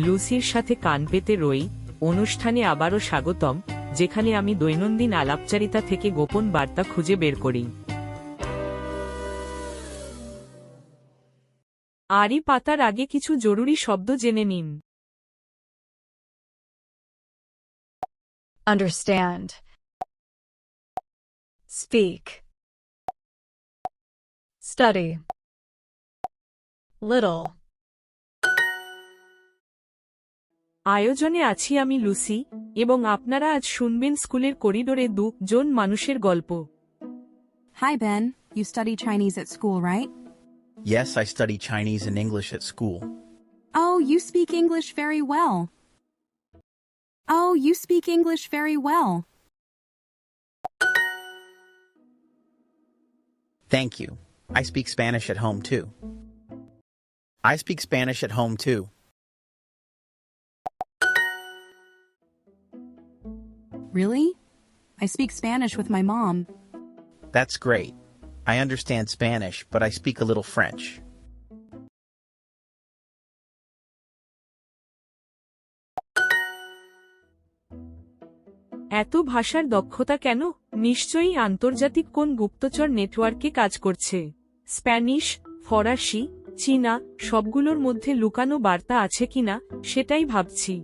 লুসির সাথে কান পেতে রই অনুষ্ঠানে আবারও স্বাগতম, যেখানে আমি দৈনন্দিন আলাপচারিতা থেকে গোপন বার্তা খুঁজে বের করি। আড়ি পাতার আগে কিছু জরুরি শব্দ জেনে নিন। Understand. Speak. Study. Little. আয়োজনে আছি আমি লুসি, এবং আপনারা আজ শুনবেন স্কুলের করিডোরে দুজন মানুষের গল্প। Hi, Ben. You study Chinese at school, right? Yes, I study Chinese and English at school. Oh, you speak English very well. Oh, you speak English very well. Thank you. I speak Spanish at home too. I speak Spanish at home too. Really? I speak Spanish with my mom. That's great. I understand Spanish, but I speak a little French. এত ভাষার দক্ষতা কেন? নিশ্চয়ই আন্তর্জাতিক কোন গুপ্তচর নেটওয়ার্কে কাজ করছে। স্প্যানিশ, ফরাসি, চীনা সবগুলোর মধ্যে লুকানো বার্তা আছে কিনা সেটাই ভাবছি।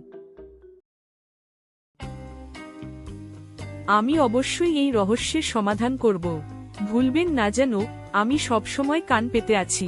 আমি অবশ্যই এই রহস্যের সমাধান করব। ভুলবেন না যেন আমি সবসময় কান পেতে আছি।